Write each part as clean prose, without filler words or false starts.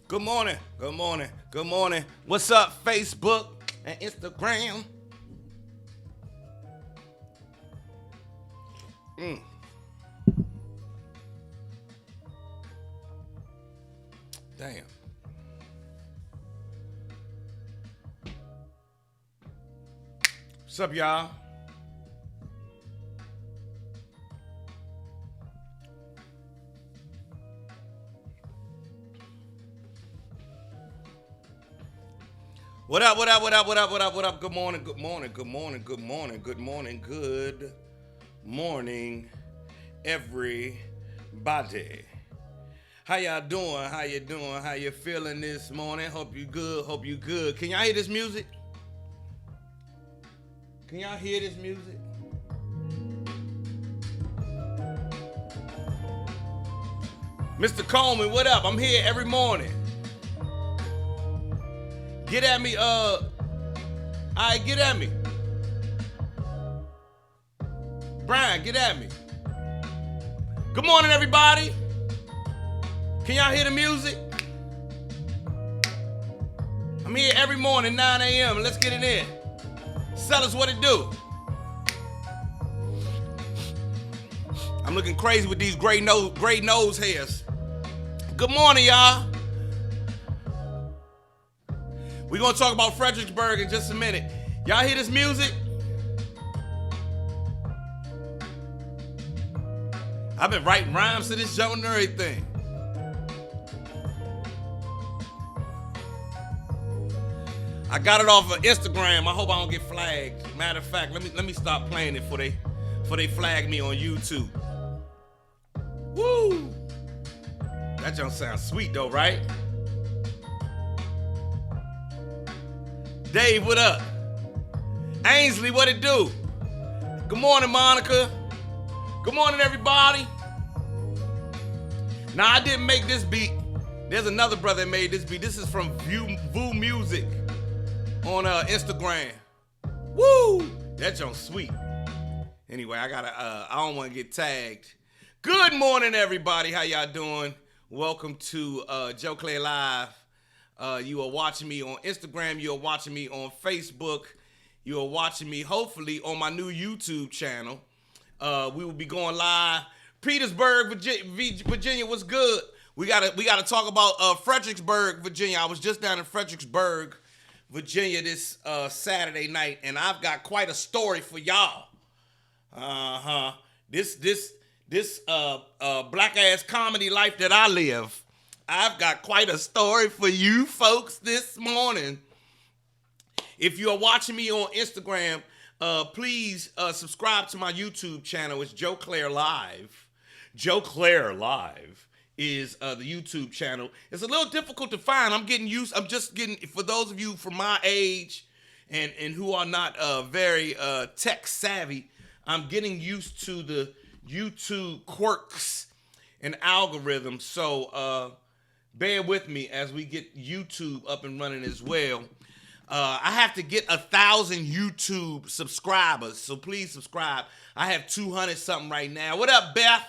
Good morning, good morning, good morning. What's up, Facebook and Instagram? Damn. What's up, y'all? What up, what up, what up, what up, what up, what up? Good morning, good morning, good morning, good morning, good morning, good morning, everybody. How y'all doing? How you doing? How you feeling this morning? Hope you good, hope you good. Can y'all hear this music? Can y'all hear this music? Mr. Coleman, what up? I'm here every morning. Get at me, alright, get at me. Brian, get at me. Good morning, everybody. Can y'all hear the music? I'm here every morning, 9 a.m. Let's get it in. Tell us what it do. I'm looking crazy with these gray nose hairs. Good morning, y'all. We're going to talk about Fredericksburg in just a minute. Y'all hear this music? I've been writing rhymes to this joke and everything. I got it off of Instagram. I hope I don't get flagged. Matter of fact, let me stop playing it before they flag me on YouTube. Woo! That don't sound sweet though, right? Dave, what up? Ainsley, what it do? Good morning, Monica. Good morning, everybody. Now, I didn't make this beat. There's another brother that made this beat. This is from Voo Music on Instagram. Woo! That joint's sweet. Anyway, I don't want to get tagged. Good morning, everybody. How y'all doing? Welcome to Joe Clair Live. You are watching me on Instagram. You are watching me on Facebook. You are watching me, hopefully, on my new YouTube channel. We will be going live. Petersburg, Virginia, what's good? We gotta talk about Fredericksburg, Virginia. I was just down in Fredericksburg, Virginia this Saturday night, and I've got quite a story for y'all. This black ass comedy life that I live. I've got quite a story for you folks this morning. If you are watching me on Instagram, please subscribe to my YouTube channel. It's Joe Clair Live. Joe Clair Live is the YouTube channel. It's a little difficult to find. I'm just getting, for those of you from my age and who are not very tech savvy, I'm getting used to the YouTube quirks and algorithms. So bear with me as we get YouTube up and running as well. I have to get 1,000 YouTube subscribers, so please subscribe. I have 200 something right now. What up, Beth?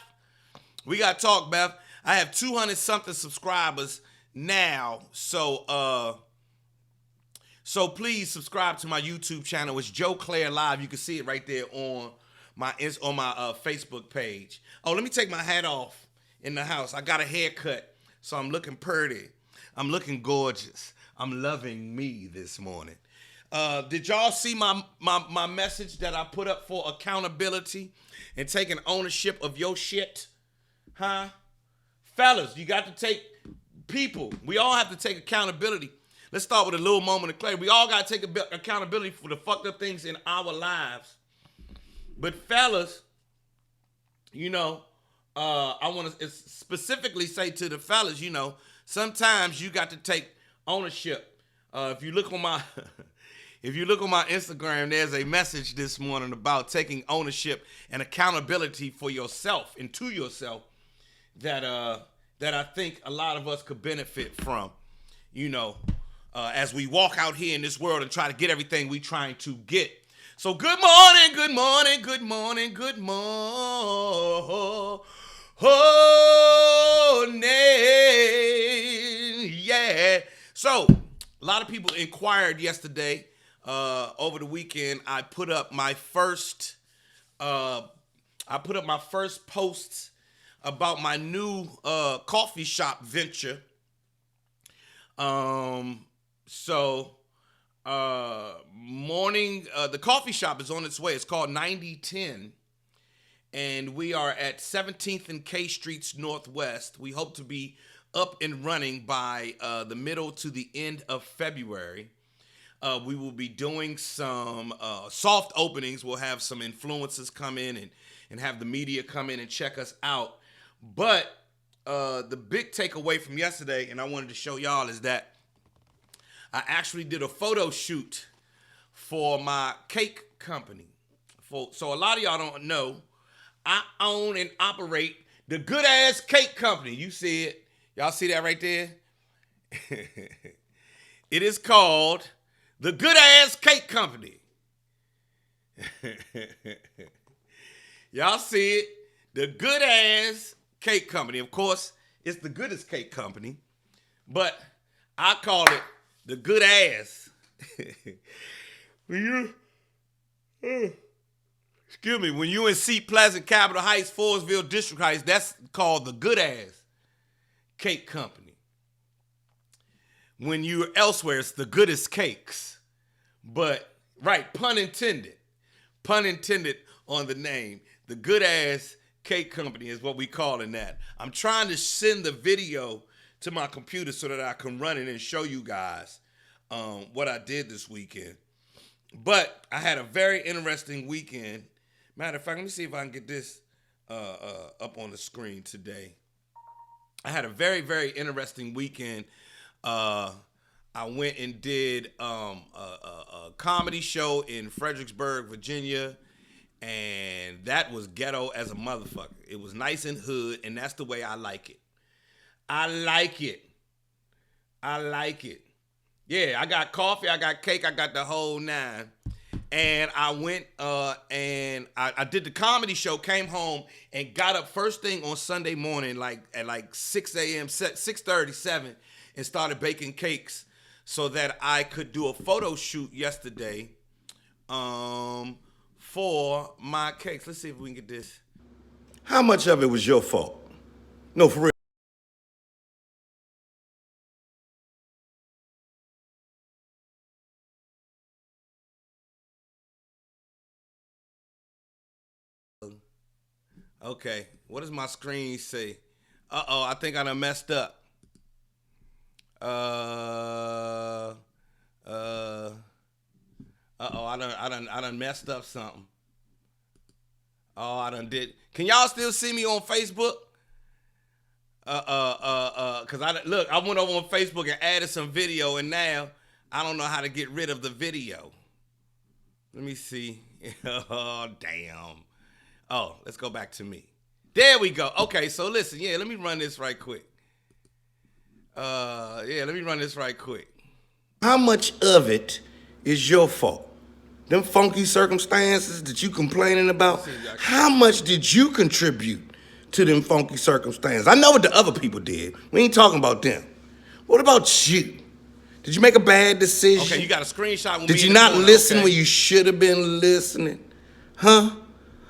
We got to talk, Beth. I have 200 something subscribers now, so please subscribe to my YouTube channel. It's Joe Clair Live. You can see it right there on my Facebook page. Oh, let me take my hat off in the house. I got a haircut, so I'm looking pretty. I'm looking gorgeous. I'm loving me this morning. Did y'all see my message that I put up for accountability and taking ownership of your shit? Huh? Fellas, you got to take people. We all have to take accountability. Let's start with a little moment of clarity. We all got to take accountability for the fucked up things in our lives. But fellas, you know, I want to specifically say to the fellas, you know, sometimes you got to take ownership. If you look on my Instagram, there's a message this morning about taking ownership and accountability for yourself and to yourself that I think a lot of us could benefit from, you know, as we walk out here in this world and try to get everything we trying to get. So good morning, good morning, good morning, good morning. Yeah. lot of people inquired yesterday. Over the weekend, I put up my first post about my new coffee shop venture. The coffee shop is on its way. It's called 9010. And we are at 17th and K Streets Northwest. We hope to be up and running by the middle to the end of February. We will be doing some soft openings. We'll have some influencers come in and have the media come in and check us out. But the big takeaway from yesterday, and I wanted to show y'all, is that I actually did a photo shoot for my cake company. So a lot of y'all don't know, I own and operate the Good Ass Cake Company. You see it. Y'all see that right there? It is called the Good Ass Cake Company. Y'all see it? The Good Ass Cake Company. Of course, it's the goodest cake company, but I call it the Good Ass. Excuse me, when you in Seat Pleasant, Capitol Heights, Forestville, District Heights, that's called the Good Ass Cake Company. When you're elsewhere, it's the goodest cakes. But, right, pun intended on the name. The Good Ass Cake Company is what we calling that. I'm trying to send the video to my computer so that I can run it and show you guys what I did this weekend. But I had a very interesting weekend. Matter of fact, let me see if I can get this up on the screen today. I had a very, very interesting weekend. I went and did a comedy show in Fredericksburg, Virginia, and that was ghetto as a motherfucker. It was nice and hood, and that's the way I like it. I like it. Yeah, I got coffee, I got cake, I got the whole nine. And I went and I did the comedy show, came home, and got up first thing on Sunday morning, at 6 a.m., 6:30, 7, and started baking cakes so that I could do a photo shoot yesterday for my cakes. Let's see if we can get this. How much of it was your fault? No, for real. Okay, what does my screen say? I think I done messed up. I done messed up something. Oh, I done did. Can y'all still see me on Facebook? Cause I went over on Facebook and added some video, and now I don't know how to get rid of the video. Let me see. Oh, damn. Oh, let's go back to me. There we go. Okay, so listen, let me run this right quick. How much of it is your fault? Them funky circumstances that you complaining about, how much did you contribute to them funky circumstances? I know what the other people did. We ain't talking about them. What about you? Did you make a bad decision? Okay, you got a screenshot. When did you not listen when you should have been listening? Huh?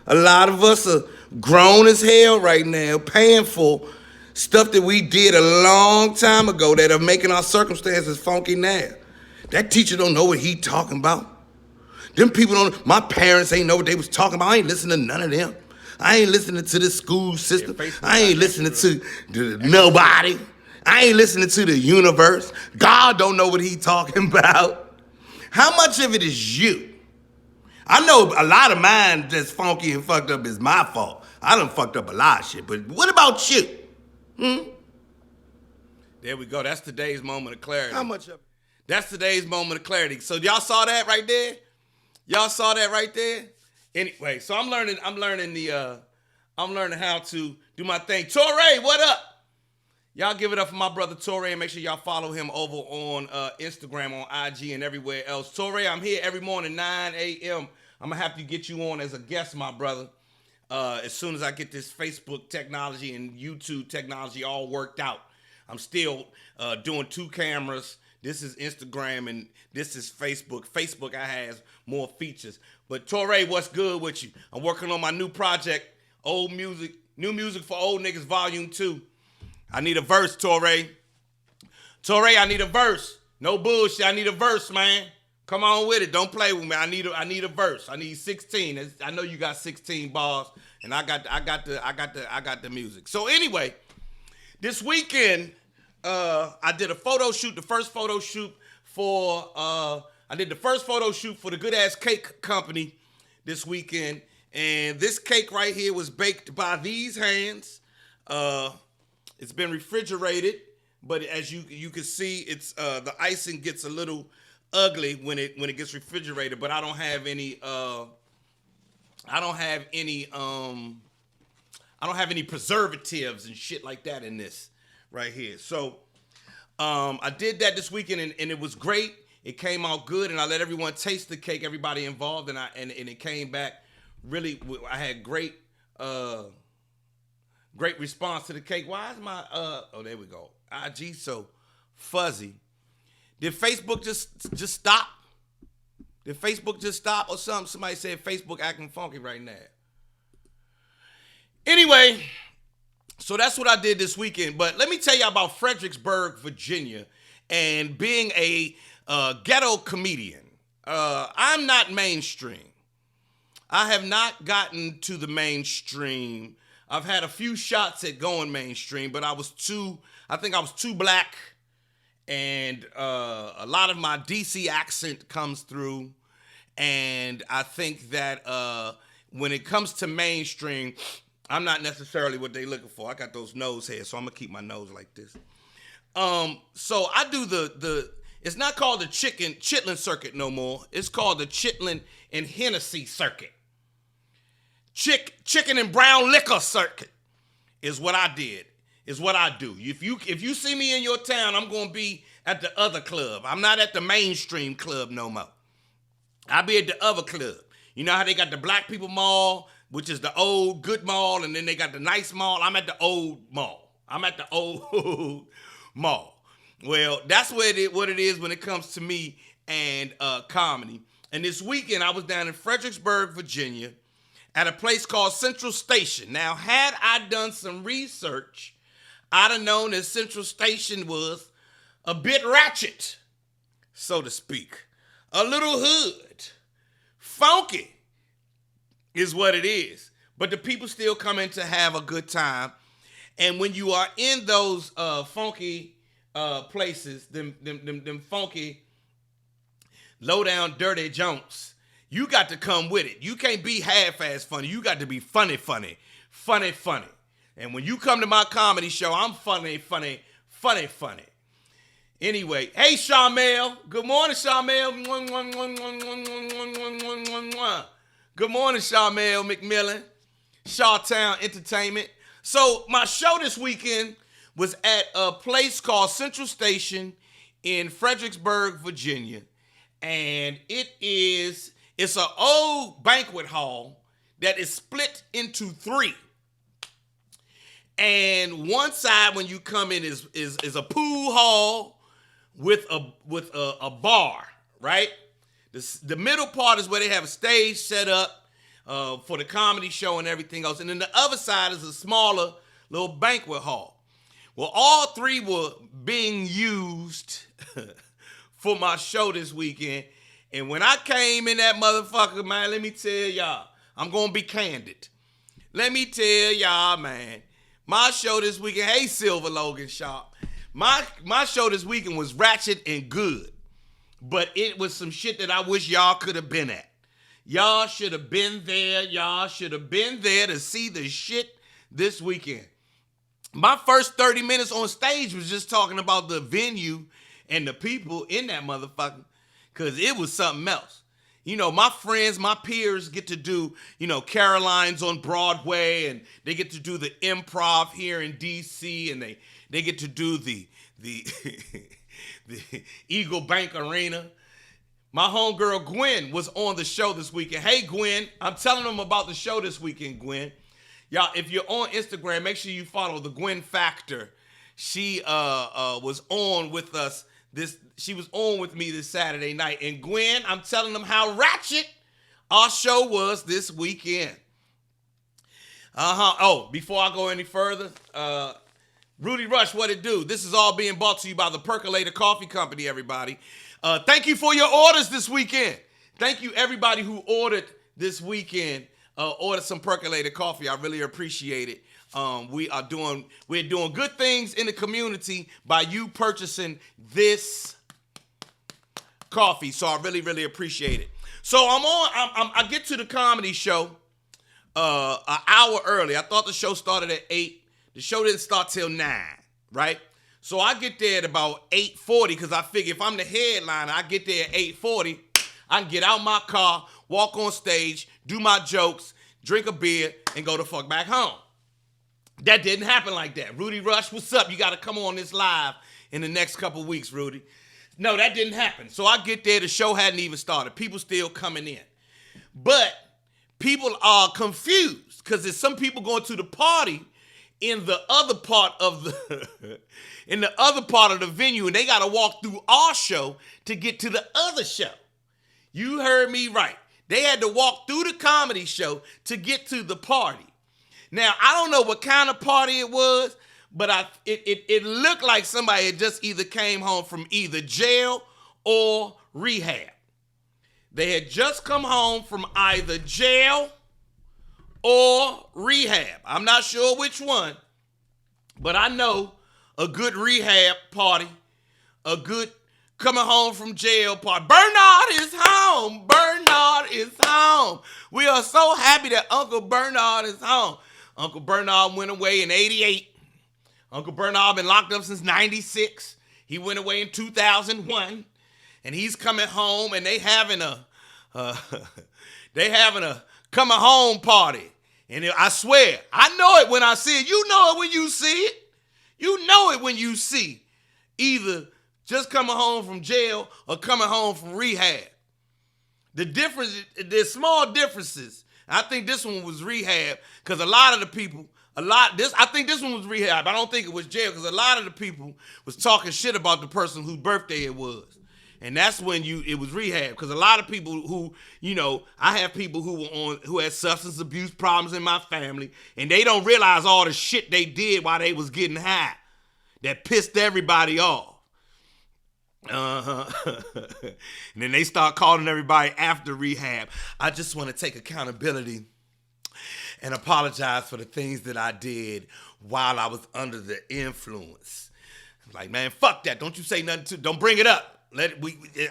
A lot of us are grown as hell right now, paying for stuff that we did a long time ago that are making our circumstances funky now. That teacher don't know what he talking about. Them people don't, my parents ain't know what they was talking about. I ain't listening to none of them. I ain't listening to the school system. I ain't listening to nobody. I ain't listening to the universe. God don't know what he talking about. How much of it is you? I know a lot of mine that's funky and fucked up is my fault. I done fucked up a lot of shit, but what about you? There we go. That's today's moment of clarity. How much of it? That's today's moment of clarity. So y'all saw that right there? Anyway, so I'm learning how to do my thing. Torre, what up? Y'all give it up for my brother Torre, and make sure y'all follow him over on Instagram, on IG, and everywhere else. Torre, I'm here every morning, 9 a.m. I'm going to have to get you on as a guest, my brother, as soon as I get this Facebook technology and YouTube technology all worked out. I'm still doing 2 cameras. This is Instagram and this is Facebook. Facebook has more features. But Torre, what's good with you? I'm working on my new project, Old Music, New Music for Old Niggas Volume 2. I need a verse, Torre. Torre, I need a verse. No bullshit. I need a verse, man. Come on with it. Don't play with me. I need a verse. I need 16. I know you got 16 bars, and I got the music. So anyway, this weekend I did a photo shoot. The first photo shoot for the Good Ass Cake Company this weekend, and this cake right here was baked by these hands. It's been refrigerated, but as you can see, it's the icing gets a little ugly when it gets refrigerated, but I don't have any preservatives and shit like that in this right here. So I did that this weekend and it was great. It came out good, and I let everyone taste the cake, everybody involved, and it came back really. I had great response to the cake. Why is my oh, there we go, IG so fuzzy? Did Facebook just stop? Did Facebook just stop or something? Somebody said Facebook acting funky right now. Anyway, so that's what I did this weekend. But let me tell you about Fredericksburg, Virginia, and being a ghetto comedian. I'm not mainstream. I have not gotten to the mainstream. I've had a few shots at going mainstream, but I think I was too black. And a lot of my DC accent comes through. And I think that when it comes to mainstream, I'm not necessarily what they're looking for. I got those nose hairs, so I'm going to keep my nose like this. So I do it's not called the Chitlin circuit no more. It's called the Chitlin and Hennessy circuit. Chicken and brown liquor circuit is what I did. Is what I do. If you see me in your town, I'm gonna be at the other club. I'm not at the mainstream club no more. I'll be at the other club. You know how they got the Black People Mall, which is the old good mall, and then they got the nice mall. I'm at the old mall. I'm at the old mall. Well, that's what it is when it comes to me and comedy. And this weekend I was down in Fredericksburg, Virginia, at a place called Central Station. Now, had I done some research, I'd have known that Central Station was a bit ratchet, so to speak. A little hood. Funky is what it is. But the people still come in to have a good time. And when you are in those funky places, them funky, low-down, dirty junks, you got to come with it. You can't be half-ass funny. You got to be funny. And when you come to my comedy show, I'm funny. Anyway, hey, Sharmell. Good morning, Sharmell. Good morning, Sharmell McMillan. Shawtown Entertainment. So my show this weekend was at a place called Central Station in Fredericksburg, Virginia. And it's an old banquet hall that is split into 3. And one side when you come in is a pool hall with a bar, right? The middle part is where they have a stage set up for the comedy show and everything else. And then the other side is a smaller little banquet hall. Well, all 3 were being used for my show this weekend. And when I came in that motherfucker, man, let me tell y'all, I'm going to be candid. Let me tell y'all, man, my show this weekend, hey, Silver Logan Sharp, my show this weekend was ratchet and good. But it was some shit that I wish y'all could have been at. Y'all should have been there. Y'all should have been there to see the shit this weekend. My first 30 minutes on stage was just talking about the venue and the people in that motherfucker, because it was something else. You know, my friends, my peers get to do, Caroline's on Broadway, and they get to do the Improv here in D.C., and they get to do the the Eagle Bank Arena. My homegirl Gwen was on the show this weekend. Hey, Gwen, I'm telling them about the show this weekend, Gwen. Y'all, if you're on Instagram, make sure you follow the Gwen Factor. She was on with us She was on with me this Saturday night. And Gwen, I'm telling them how ratchet our show was this weekend. Oh, before I go any further, Rudy Rush, what it do? This is all being brought to you by the Percolator Coffee Company, everybody. Thank you for your orders this weekend. Thank you, everybody who ordered this weekend. Ordered some Percolator Coffee. I really appreciate it. We're doing good things in the community by you purchasing this coffee. So I really, really appreciate it. So I get to the comedy show an hour early. I thought the show started at 8. The show didn't start till 9, right? So I get there at about 8:40 because I figure if I'm the headliner, I get there at 8:40. I can get out my car, walk on stage, do my jokes, drink a beer, and go the fuck back home. That didn't happen like that. Rudy Rush, what's up? You got to come on this live in the next couple weeks, Rudy. No, that didn't happen. So I get there, the show hadn't even started. People still coming in. But people are confused because there's some people going to the party in the other part of the venue, and they got to walk through our show to get to the other show. You heard me right. They had to walk through the comedy show to get to the party. Now, I don't know what kind of party it was, but it looked like somebody had just either came home from either jail or rehab. They had just come home from either jail or rehab. I'm not sure which one, but I know a good rehab party, a good coming home from jail party. Bernard is home. Bernard is home. We are so happy that Uncle Bernard is home. Uncle Bernard went away in 88. Uncle Bernard been locked up since 96. He went away in 2001. And he's coming home, and they having a coming home party. And I swear, I know it when I see it. You know it when you see it. You know it when you see either just coming home from jail or coming home from rehab. The difference, there's small differences. I think this one was rehab because a lot of the people, I think this one was rehab. I don't think it was jail because a lot of the people was talking shit about the person whose birthday it was. And that's when it was rehab because a lot of people who, I have people who had substance abuse problems in my family, and they don't realize all the shit they did while they was getting high that pissed everybody off. And then they start calling everybody after rehab. I just want to take accountability and apologize for the things that I did while I was under the influence. I'm like, man, fuck that. Don't you say nothing don't bring it up.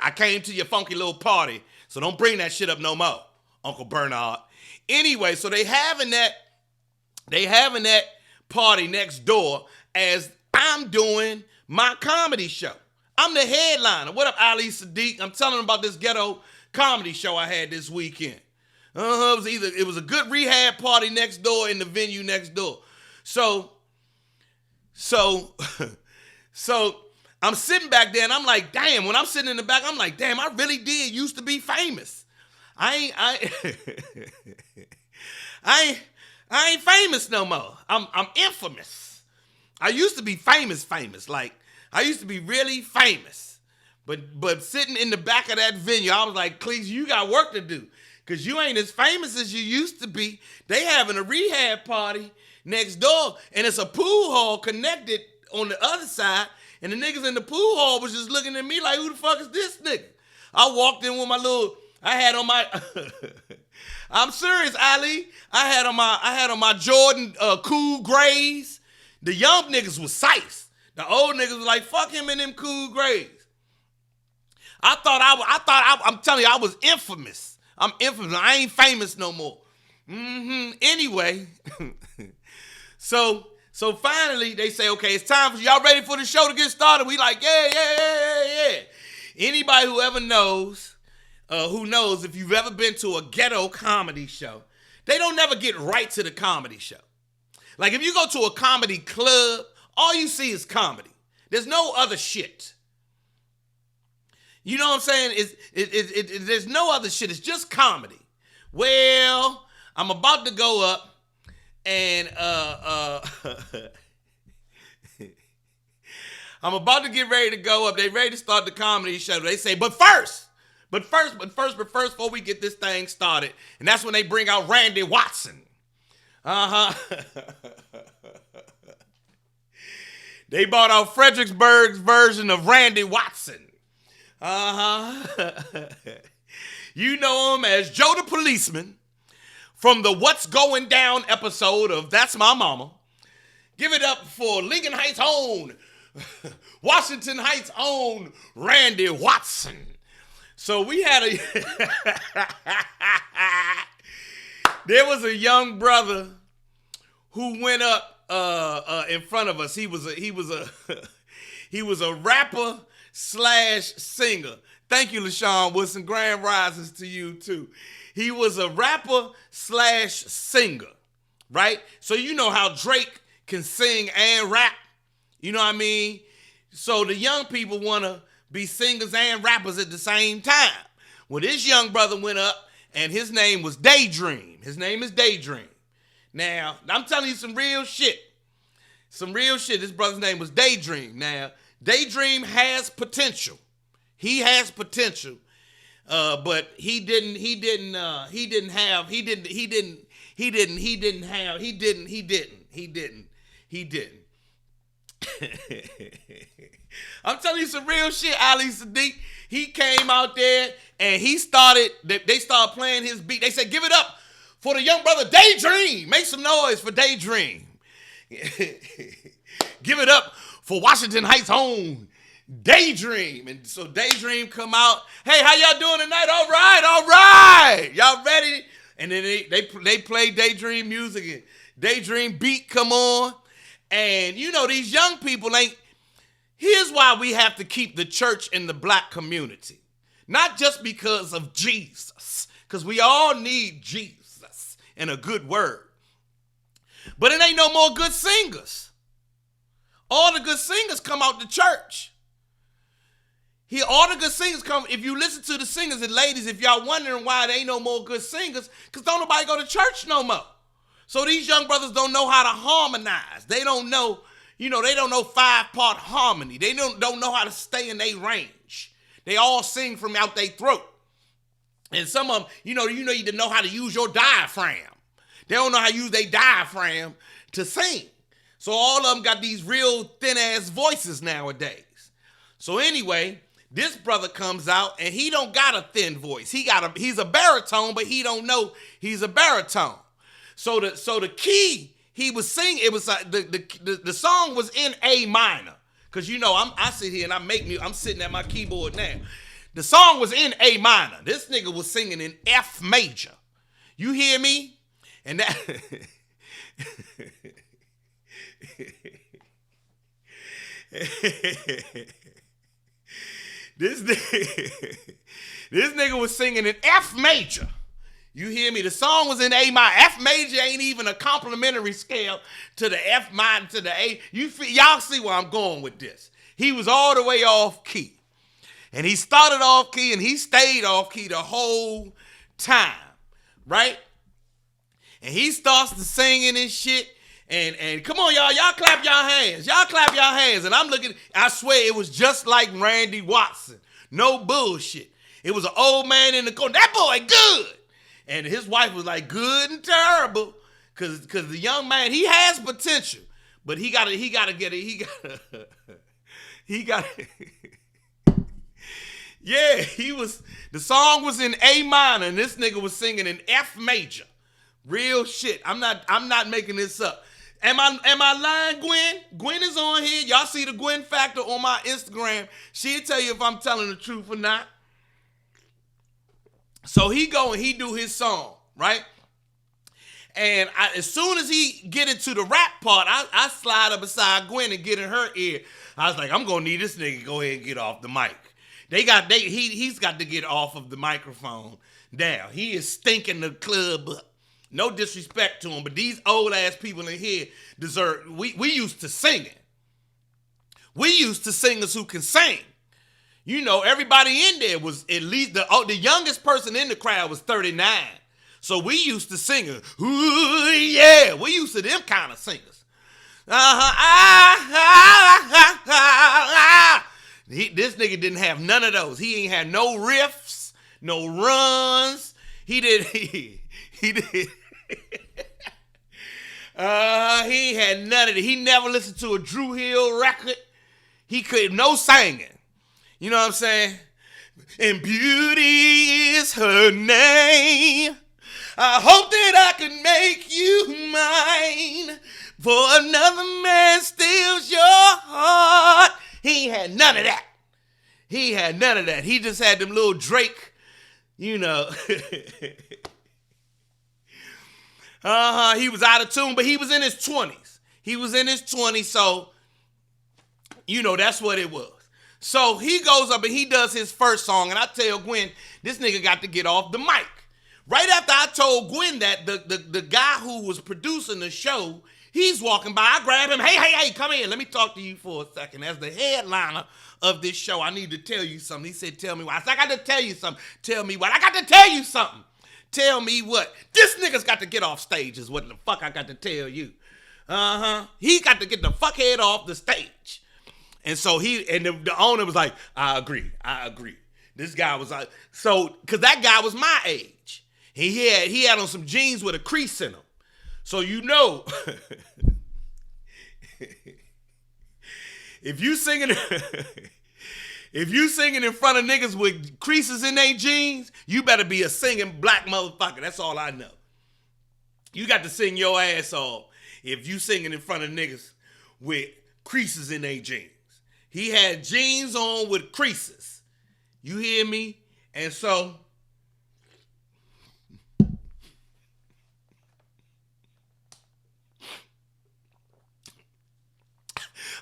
I came to your funky little party, so don't bring that shit up no more, Uncle Bernard. Anyway, so they having that party next door as I'm doing my comedy show. I'm the headliner. What up, Ali Sadiq? I'm telling them about this ghetto comedy show I had this weekend. It was a good rehab party next door in the venue next door. So I'm sitting back there and I'm like, damn, when I'm sitting in the back, I'm like, damn, I really did used to be famous. I ain't famous no more. I'm infamous. I used to be famous. Like, I used to be really famous. But sitting in the back of that venue, I was like, Cleese, you got work to do. Because you ain't as famous as you used to be. They having a rehab party next door, and it's a pool hall connected on the other side, and the niggas in the pool hall was just looking at me like, who the fuck is this nigga? I walked in with I had on my, I'm serious, Ali. I had on my Jordan cool grays. The young niggas was sice. The old niggas was like, fuck him in them cool grays. I'm telling you, I was infamous. I'm infamous. I ain't famous no more. Anyway, so finally they say, okay, it's time for y'all ready for the show to get started. We like, yeah. Anybody who ever knows, who knows if you've ever been to a ghetto comedy show, they don't never get right to the comedy show. Like if you go to a comedy club, all you see is comedy. There's no other shit. You know what I'm saying? There's no other shit. It's just comedy. Well, I'm about to go up I'm about to get ready to go up. They ready to start the comedy show. They say, but first, before we get this thing started. And that's when they bring out Randy Watson. They bought out Fredericksburg's version of Randy Watson. You know him as Joe the Policeman from the What's Going Down episode of That's My Mama. Give it up for Lincoln Heights' own, Washington Heights' own Randy Watson. So we had there was a young brother who went up in front of us. He was a rapper slash singer. Thank you, LaShawn Wilson. Grand risings to you too. He was a rapper slash singer, right? So you know how Drake can sing and rap. You know what I mean? So the young people want to be singers and rappers at the same time. Well, this young brother went up and his name was Daydream. His name is Daydream. Now, I'm telling you some real shit. Some real shit. This brother's name was Daydream. Now, Daydream has potential. He has potential. But he didn't. I'm telling you some real shit, Ali Sadiq. He came out there and they started playing his beat. They said, give it up for the young brother Daydream. Make some noise for Daydream. Give it up for Washington Heights' own Daydream. And so Daydream come out. Hey, how y'all doing tonight? All right. Y'all ready? And then they play Daydream music and Daydream beat come on. And you know, these young people ain't. Here's why we have to keep the church in the black community. Not just because of Jesus, because we all need Jesus and a good word. But it ain't no more good singers. All the good singers come out the church. All the good singers come. If you listen to the singers and ladies, if y'all wondering why there ain't no more good singers, because don't nobody go to church no more. So these young brothers don't know how to harmonize. They don't know, they don't know 5-part harmony. They don't know how to stay in their range. They all sing from out their throat. And some of them, you need to know how to use your diaphragm. They don't know how to use their diaphragm to sing. So all of them got these real thin-ass voices nowadays. So anyway, this brother comes out and he don't got a thin voice. He's a baritone, but he don't know he's a baritone. So the key he was singing, it was the song was in A minor. Cause I sit here and I'm sitting at my keyboard now. The song was in A minor. This nigga was singing in F major. You hear me? And that this nigga was singing in F major. You hear me? The song was in A minor. F major ain't even a complimentary scale to the F minor, to the A. Y'all see where I'm going with this. He was all the way off key. And he started off key and he stayed off key the whole time. Right? And he starts to singing and shit. And come on, y'all clap your hands. Y'all clap your hands. And I'm looking, I swear it was just like Randy Watson. No bullshit. It was an old man in the corner. That boy good. And his wife was like, good and terrible. Cause the young man, he has potential. But he gotta yeah, the song was in A minor and this nigga was singing in F major. Real shit. I'm not making this up. Am I lying, Gwen? Gwen is on here. Y'all see the Gwen Factor on my Instagram. She'll tell you if I'm telling the truth or not. So he go and he do his song, right? And as soon as he get into the rap part, I slide up beside Gwen and get in her ear. I was like, I'm gonna need this nigga to go ahead and get off the mic. He's got to get off of the microphone now. He is stinking the club up. No disrespect to him, but these old ass people in here deserve. We used to singing. We used to singers who can sing. Everybody in there was at least the youngest person in the crowd was 39. So we used to sing, ooh yeah. We used to them kind of singers. This nigga didn't have none of those. He ain't had no riffs, no runs. He did. He did. He ain't had none of it. He never listened to a Drew Hill record. He could no singing. You know what I'm saying? And beauty is her name. I hope that I can make you mine. For another man steals your heart. He ain't had none of that. He had none of that. He just had them little Drake, you know. He was out of tune, but he was in his 20s. He was in his 20s, so, you know, that's what it was. So he goes up and he does his first song, and I tell Gwen, this nigga got to get off the mic. Right after I told Gwen that, the guy who was producing the show, he's walking by. I grab him. Hey, come in. Let me talk to you for a second. As the headliner of this show, I need to tell you something. He said, tell me what. I said, I got to tell you something. Tell me what. I got to tell you something. Tell me what. This nigga's got to get off stage is what the fuck I got to tell you. He got to get the fuckhead off the stage. And so the owner was like, I agree. This guy was like, because that guy was my age. He had on some jeans with a crease in them. So you know, if you singing in front of niggas with creases in their jeans, you better be a singing black motherfucker. That's all I know. You got to sing your ass off if you singing in front of niggas with creases in their jeans. He had jeans on with creases. You hear me? And so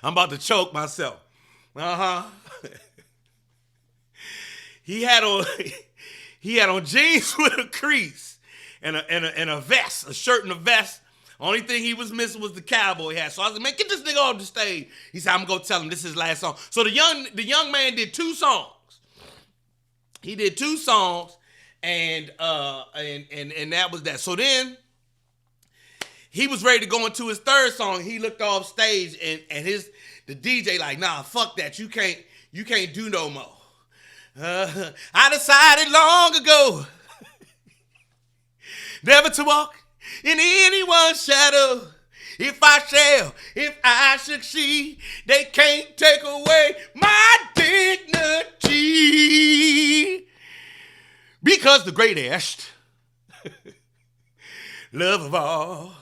I'm about to choke myself. He had on jeans with a crease and a vest, a shirt and a vest. Only thing he was missing was the cowboy hat. So I said, man, get this nigga off the stage. He said, I'm gonna go tell him this is his last song. So the young man did 2 songs. He did 2 songs, and that was that. So then he was ready to go into his 3rd song. He looked off stage and the DJ like, nah, fuck that. You can't do no more. I decided long ago never to walk in anyone's shadow. If I succeed, they can't take away my dignity. Because the greatest love of all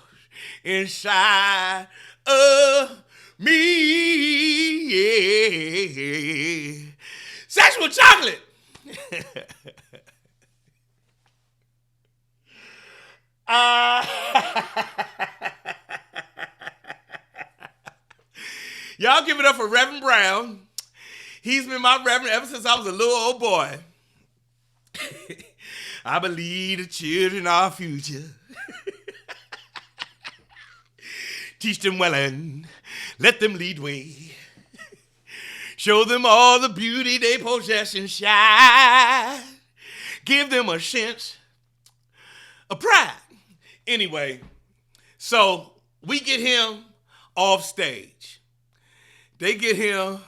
inside of me, yeah. Sexual chocolate. Y'all give it up for Reverend Brown. He's been my reverend ever since I was a little old boy. I believe the children are our future. Teach them well and let them lead way. Show them all the beauty they possess and shine. Give them a sense of pride. Anyway, so we get him off stage. They get him.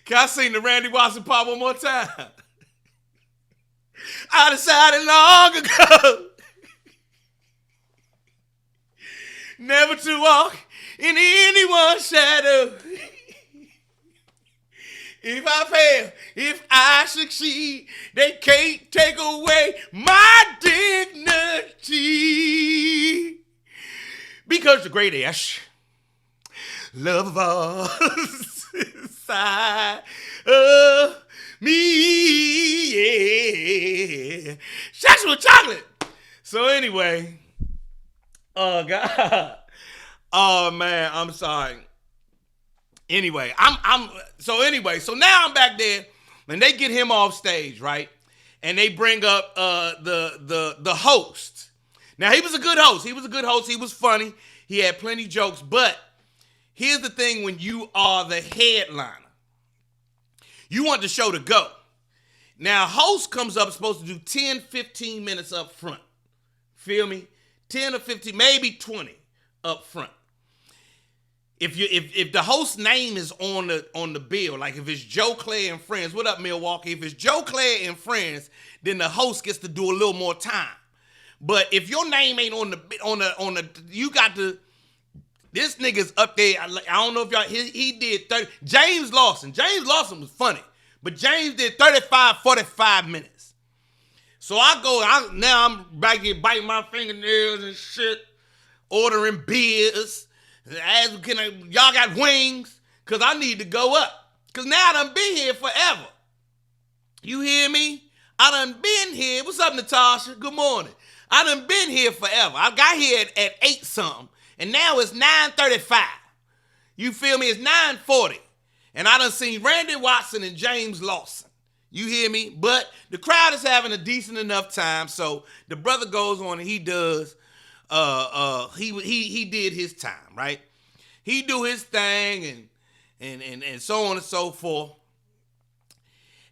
Can I sing the Randy Watson part one more time? I decided long ago never to walk in anyone's shadow. If I fail, if I succeed, they can't take away my dignity. Because the greatest love of all inside of me, yeah. Sexual chocolate. So anyway, oh God, oh man, I'm sorry. Anyway, so now I'm back there, and they get him off stage, right? And they bring up the host. Now he was a good host. He was funny. He had plenty jokes. But here's the thing: when you are the headliner, you want the show to go. Now, host comes up supposed to do 10, 15 minutes up front. Feel me? 10 or 15, maybe 20 up front. if the host name is on the bill, like if it's Joe, Clair, and Friends, what up, Milwaukee? If it's Joe, Clair, and Friends, then the host gets to do a little more time. But if your name ain't on the you got to. This nigga's up there. I don't know if y'all. He did 30. James Lawson was funny, but James did 45 minutes. So now I'm back here biting my fingernails and shit, ordering beers. Y'all got wings? Cause I need to go up. Cause now I done been here forever. You hear me? I done been here. What's up, Natasha? Good morning. I done been here forever. I got here at 8 something. And now it's 9:35. You feel me? It's 9:40. And I done seen Randy Watson and James Lawson. You hear me? But the crowd is having a decent enough time. So the brother goes on and he does, he did his time, right? He do his thing and so on and so forth.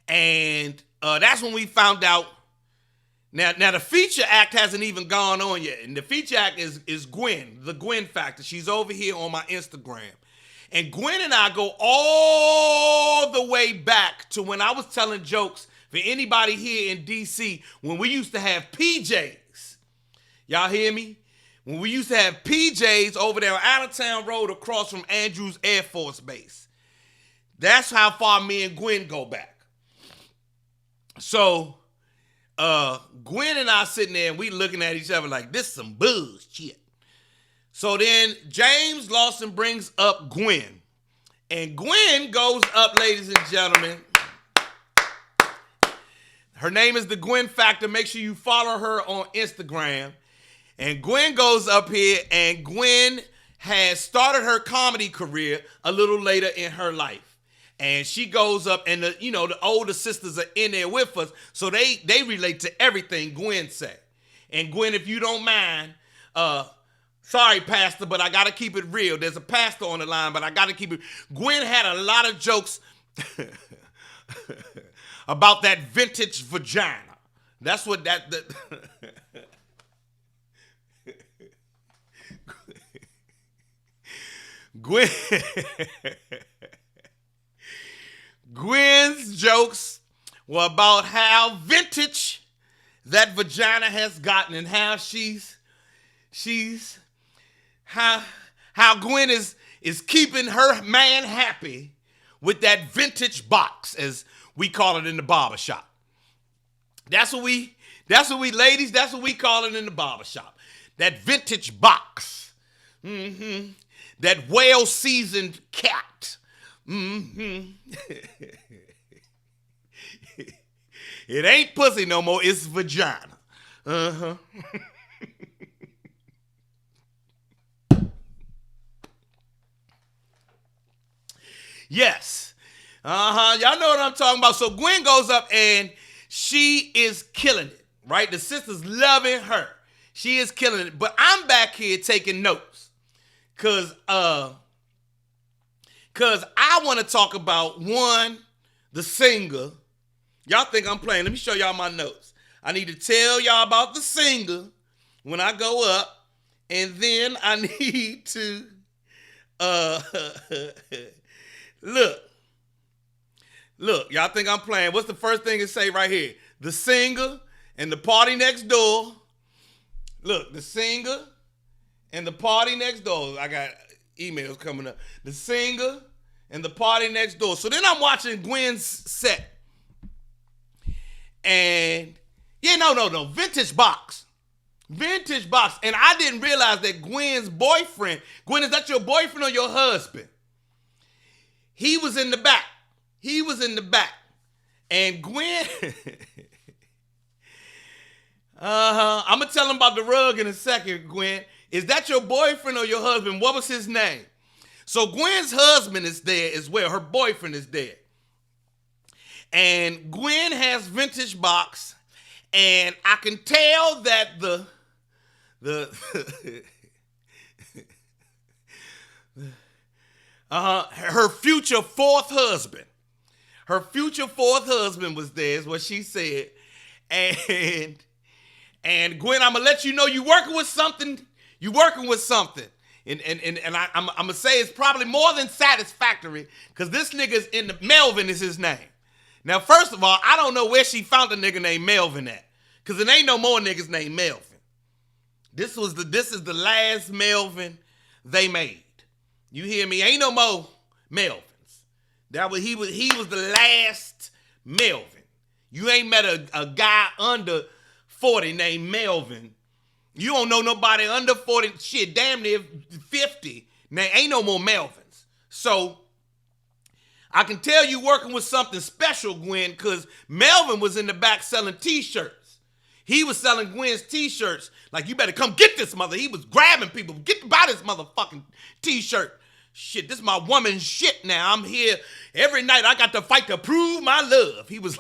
And that's when we found out. Now the feature act hasn't even gone on yet. And the feature act is Gwen, the Gwen Factor. She's over here on my Instagram. And Gwen and I go all the way back to when I was telling jokes for anybody here in D.C. when we used to have PJs. Y'all hear me? When we used to have PJs over there on Allentown Road across from Andrews Air Force Base. That's how far me and Gwen go back. So Gwen and I sitting there and we looking at each other like, this some bullshit. So then James Lawson brings up Gwen. And Gwen goes up, ladies and gentlemen. Her name is the Gwen Factor. Make sure you follow her on Instagram. And Gwen goes up here, and Gwen has started her comedy career a little later in her life. And she goes up, and the older sisters are in there with us, so they relate to everything Gwen said. And Gwen, if you don't mind, sorry, Pastor, but I got to keep it real. There's a pastor on the line, but I got to keep it. Gwen had a lot of jokes about that vintage vagina. That's what that Gwen's jokes were about how vintage that vagina has gotten and how how Gwen is keeping her man happy with that vintage box, as we call it in the barbershop. That's what we ladies, that's what we call it in the barbershop. That vintage box. Mm-hmm. That well-seasoned cat. Mm-hmm. It ain't pussy no more, it's vagina. Uh-huh. Yes. Uh-huh. Y'all know what I'm talking about. So Gwen goes up and she is killing it, right? The sister's loving her. She is killing it. But I'm back here taking notes. Cause I want to talk about the singer. Y'all think I'm playing. Let me show y'all my notes. I need to tell y'all about the singer when I go up. And then I need to Look, y'all think I'm playing. What's the first thing it say right here? The singer and the party next door. Look, the singer and the party next door. I got emails coming up. The singer and the party next door. So then I'm watching Gwen's set. And, no. Vintage box. Vintage box. And I didn't realize that Gwen's boyfriend, Gwen, is that your boyfriend or your husband? He was in the back. And Gwen, I'm going to tell him about the rug in a second, Gwen. Is that your boyfriend or your husband? What was his name? So Gwen's husband is there as well. Her boyfriend is there. And Gwen has vintage box. And I can tell that her future fourth husband. Her future fourth husband was there, is what she said. And Gwen, I'm going to let you know you working with something. I'm gonna say it's probably more than satisfactory because this nigga's in the Melvin is his name. Now, first of all, I don't know where she found a nigga named Melvin at, because there ain't no more niggas named Melvin. This is the last Melvin they made. You hear me? Ain't no more Melvins. He was the last Melvin. You ain't met a guy under 40 named Melvin. You don't know nobody under 40, shit, damn near 50. Now, ain't no more Melvins. So, I can tell you working with something special, Gwen, because Melvin was in the back selling t-shirts. He was selling Gwen's t-shirts. Like, you better come get this mother. He was grabbing people. Get by this motherfucking t-shirt. Shit, this is my woman's shit now. I'm here every night. I got to fight to prove my love. He was...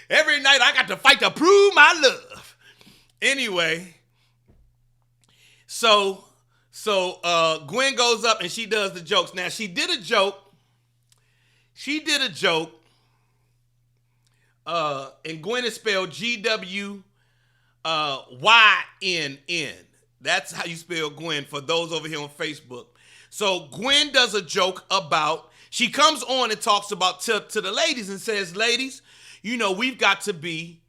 Every night I got to fight to prove my love. Anyway, so Gwen goes up and she does the jokes. Now she did a joke. And Gwen is spelled GWYNN. That's how you spell Gwen for those over here on Facebook. So Gwen does a joke about, she comes on and talks about to the ladies and says, ladies, you know, we've got to be,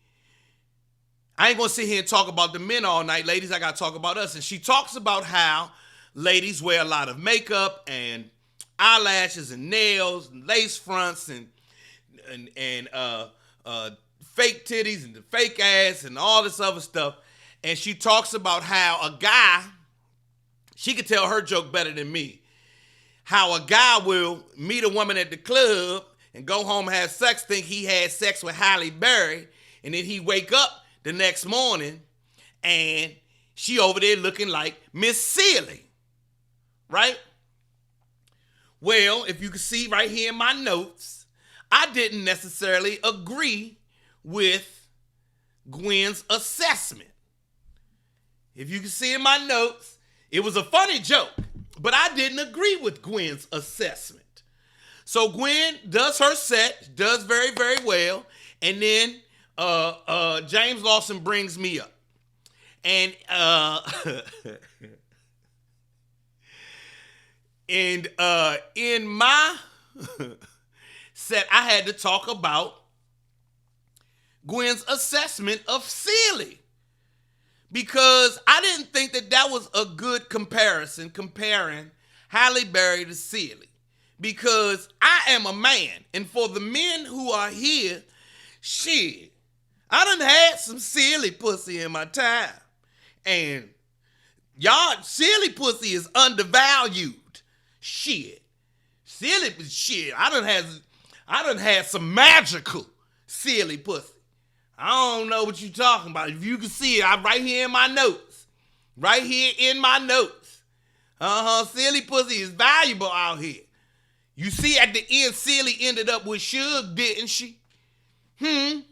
I ain't going to sit here and talk about the men all night. Ladies, I got to talk about us. And she talks about how ladies wear a lot of makeup and eyelashes and nails and lace fronts and fake titties and the fake ass and all this other stuff. And she talks about how a guy, she could tell her joke better than me, how a guy will meet a woman at the club and go home and have sex, think he had sex with Halle Berry, and then he wake up the next morning and she over there looking like Miss Sealy, right? Well, if you can see right here in my notes, I didn't necessarily agree with Gwen's assessment. If you can see in my notes, it was a funny joke, but I didn't agree with Gwen's assessment. So Gwen does her set, does very, very well, and then James Lawson brings me up. And in my set, I had to talk about Gwen's assessment of Sealy, because I didn't think that was a good comparison, comparing Halle Berry to Sealy, because I am a man, and for the men who are here, shit, I done had some Sealy pussy in my time, and y'all, Sealy pussy is undervalued. Shit, Sealy shit. I done had some magical Sealy pussy. I don't know what you're talking about. If you can see it, I'm right here in my notes. Right here in my notes. Sealy pussy is valuable out here. You see at the end, Sealy ended up with Suge, didn't she? Sealy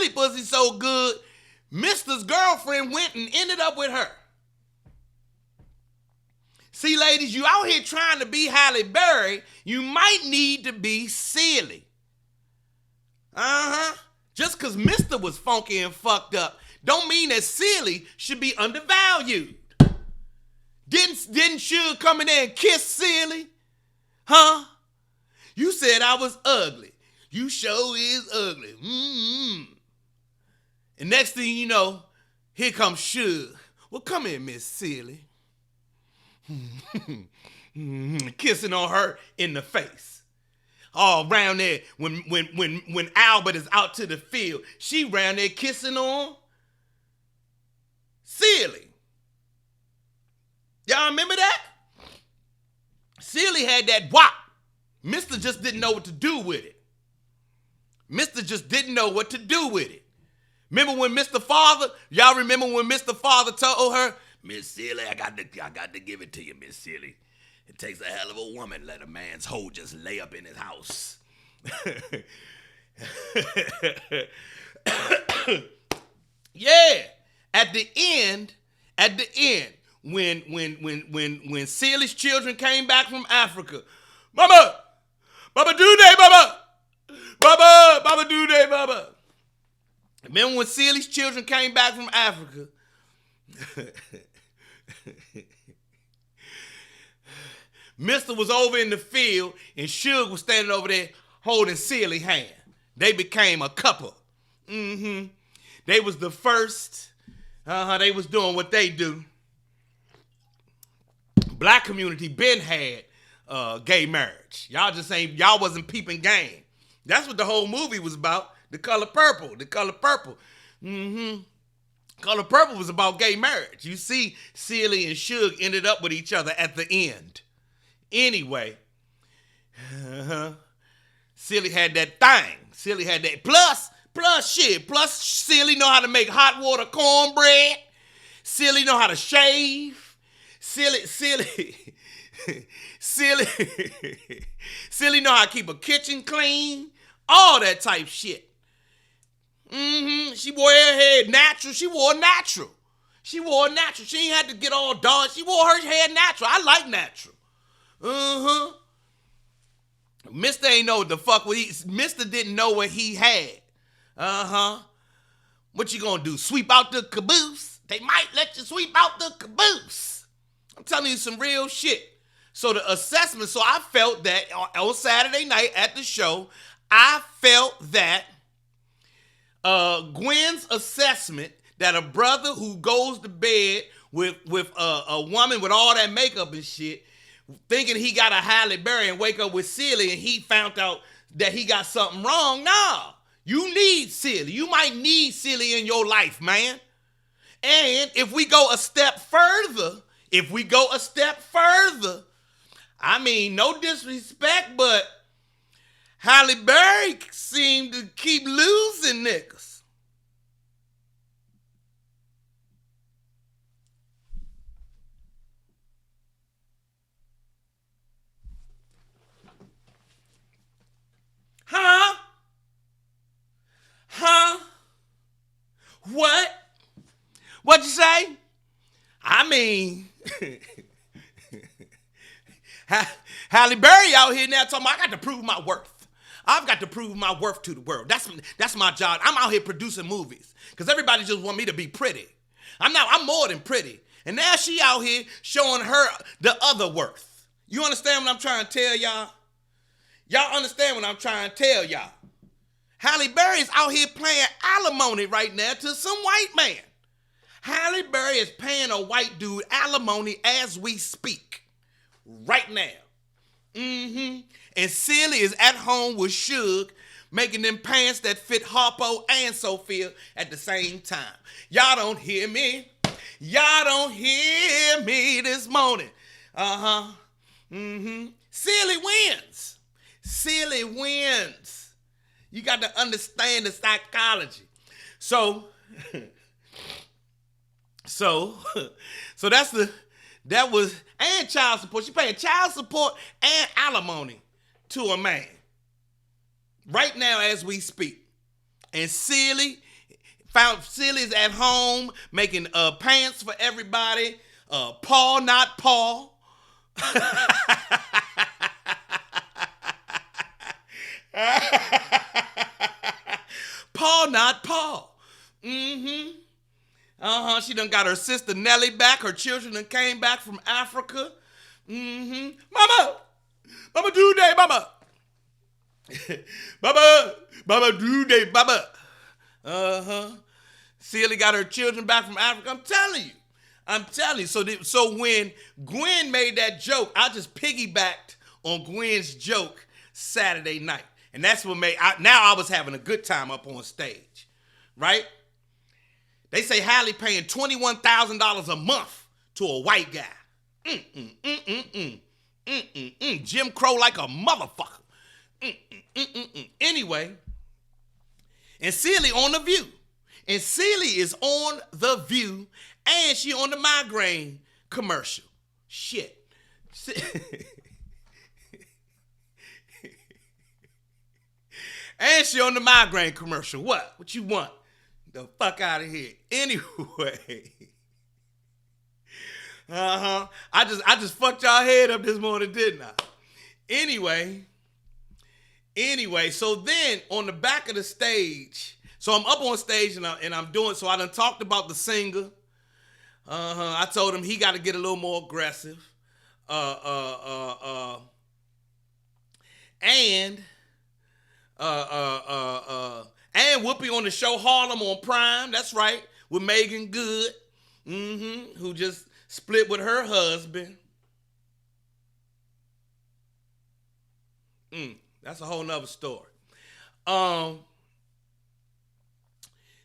pussy so good, Mister's girlfriend went and ended up with her. See, ladies, you out here trying to be Halle Berry, you might need to be Sealy. Just because Mister was funky and fucked up don't mean that Sealy should be undervalued. Didn't Suge come in there and kiss Sealy? You said I was ugly. You sure is ugly. And next thing you know, here comes Suge. Well, come here, Miss Sealy. Kissing on her in the face. All around there, when Albert is out to the field, she round there kissing on Sealy. Y'all remember that? Sealy had that wop. Mister just didn't know what to do with it. Remember when Mr. Father, y'all remember when Mr. Father told her, Miss Sealy, I got to give it to you, Miss Sealy. It takes a hell of a woman to let a man's hoe just lay up in his house. Yeah. At the end, when Sealy's children came back from Africa, Mama Doody, Mama Doody, Mama. Remember when Sealy's children came back from Africa? Mister was over in the field and Suge was standing over there holding Sealy's hand. They became a couple. They was the first. They was doing what they do. Black community been had gay marriage. Y'all wasn't peeping game. That's what the whole movie was about. The Color Purple. The Color Purple. Color Purple was about gay marriage. You see, Sealy and Suge ended up with each other at the end. Anyway, Sealy had that thing. Sealy had that. Plus Sealy know how to make hot water cornbread. Sealy know how to shave. Sealy know how to keep a kitchen clean. All that type shit. She wore her hair natural. She wore natural. She ain't had to get all dark. She wore her hair natural. I like natural. Mister ain't know what the fuck Mister didn't know what he had. What you gonna do? Sweep out the caboose? They might let you sweep out the caboose. I'm telling you some real shit. So the assessment, so I felt that on Saturday night at the show, I felt that Gwen's assessment that a brother who goes to bed with a woman with all that makeup and shit, thinking he got a Halle Berry and wake up with Sealy and he found out that he got something wrong. Nah, you need Sealy. You might need Sealy in your life, man. And if we go a step further, I mean, no disrespect, but Halle Berry seemed to keep losing niggas. Huh? What? What'd you say? I mean, Halle Berry out here now talking about, I got to prove my worth. I've got to prove my worth to the world. That's my job. I'm out here producing movies because everybody just want me to be pretty. I'm more than pretty. And now she out here showing her the other worth. You understand what I'm trying to tell y'all? Y'all understand what I'm trying to tell y'all? Halle Berry's out here playing alimony right now to some white man. Halle Berry is paying a white dude alimony as we speak. Right now. And Sealy is at home with Suge, making them pants that fit Harpo and Sophia at the same time. Y'all don't hear me. Y'all don't hear me this morning. Sealy wins. Sealy wins. You got to understand the psychology. So that was, and child support. She paying child support and alimony to a man. Right now as we speak. And Sealy's at home making pants for everybody. Paul, not Paul. Paul, not Paul. She done got her sister Nellie back. Her children done came back from Africa. Mama do day, mama. Mama do day, mama. Sealy got her children back from Africa. I'm telling you. So when Gwen made that joke, I just piggybacked on Gwen's joke Saturday night. And that's what I was having a good time up on stage. Right? They say Halle paying $21,000 a month to a white guy. Jim Crow like a motherfucker. Anyway, and Sealy on The View. And Sealy is on The View, and she on the migraine commercial. Shit. And she on the migraine commercial. What you want? The fuck out of here. Anyway. I just fucked y'all head up this morning, didn't I? Anyway, so then on the back of the stage, So I'm up on stage and I'm doing, so I done talked about the singer. I told him he got to get a little more aggressive. And Whoopi on the show Harlem on Prime. That's right, with Megan Good, who just split with her husband. That's a whole nother story.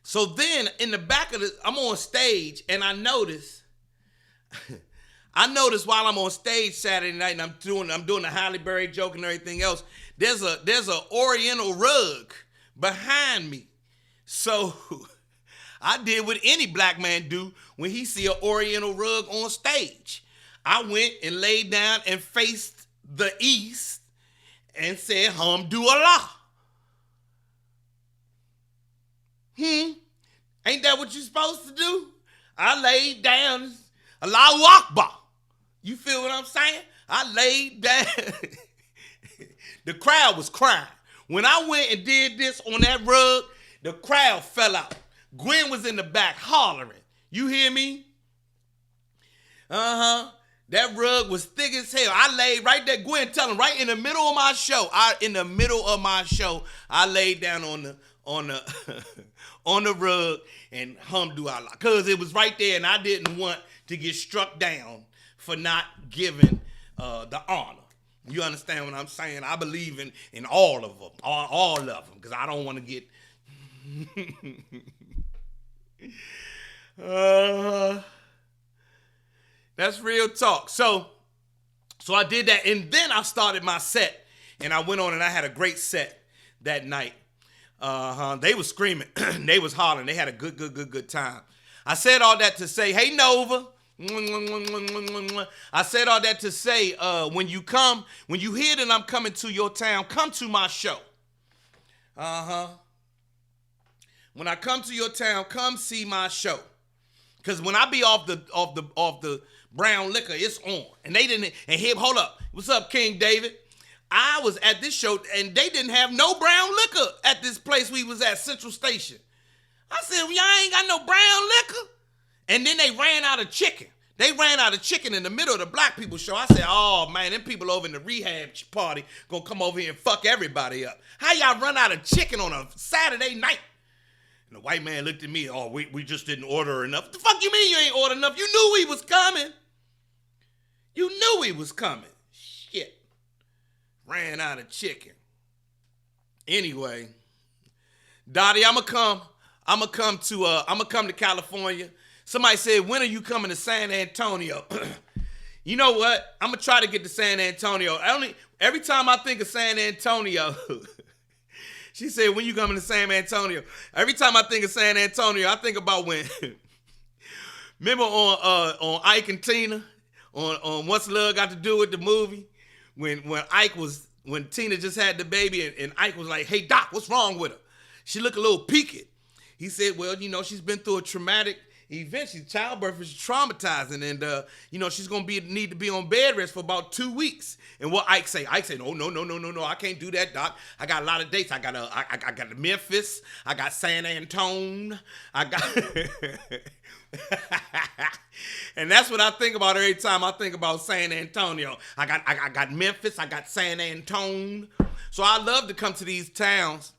So then in the back of I'm on stage and I notice while I'm on stage Saturday night and I'm doing the Halle Berry joke and everything else, there's a Oriental rug behind me. So I did what any black man do when he see an Oriental rug on stage. I went and laid down and faced the east and said, Hamdulillah. Ain't that what you're supposed to do? I laid down, Allahu Akbar. You feel what I'm saying? I laid down. The crowd was crying. When I went and did this on that rug, the crowd fell out. Gwen was in the back hollering. You hear me? That rug was thick as hell. I laid right there. Gwen, tell him, right in the middle of my show. I laid down on the on the rug and hamdulillah, because it was right there, and I didn't want to get struck down for not giving the honor. You understand what I'm saying? I believe in all of them, all of them, because I don't want to get. That's real talk. So I did that, and then I started my set, and I went on, and I had a great set that night. They was screaming, they was hollering, they had a good time. I said all that to say, hey Nova. I said all that to say, when you hear that I'm coming to your town, come to my show. When I come to your town, come see my show. Cause when I be off the brown liquor, it's on. And they didn't. And here, hold up. What's up, King David? I was at this show and they didn't have no brown liquor at this place we was at, Central Station. I said, well, y'all ain't got no brown liquor. And then they ran out of chicken. They ran out of chicken in the middle of the black people show. I said, oh man, them people over in the Rehab party gonna come over here and fuck everybody up. How y'all run out of chicken on a Saturday night? And the white man looked at me, oh, we just didn't order enough. The fuck you mean you ain't ordered enough? You knew he was coming. You knew he was coming. Shit. Ran out of chicken. Anyway, Dottie, I'ma come to California. Somebody said, when are you coming to San Antonio? You know what? I'm gonna try to get to San Antonio. Every time I think of San Antonio, she said, when you coming to San Antonio? Every time I think of San Antonio, I think about when, remember on Ike and Tina, on What's Love Got to Do with the movie? When Tina just had the baby and Ike was like, hey Doc, what's wrong with her? She looked a little peaked. He said, well, she's been through a traumatic event. Childbirth is traumatizing, and she's gonna need to be on bed rest for about 2 weeks. And what Ike say? Ike said, no, I can't do that, Doc. I got a lot of dates. I got the Memphis. I got San Antone. I got, and that's what I think about every time I think about San Antonio. I got Memphis. I got San Antone. So I love to come to these towns.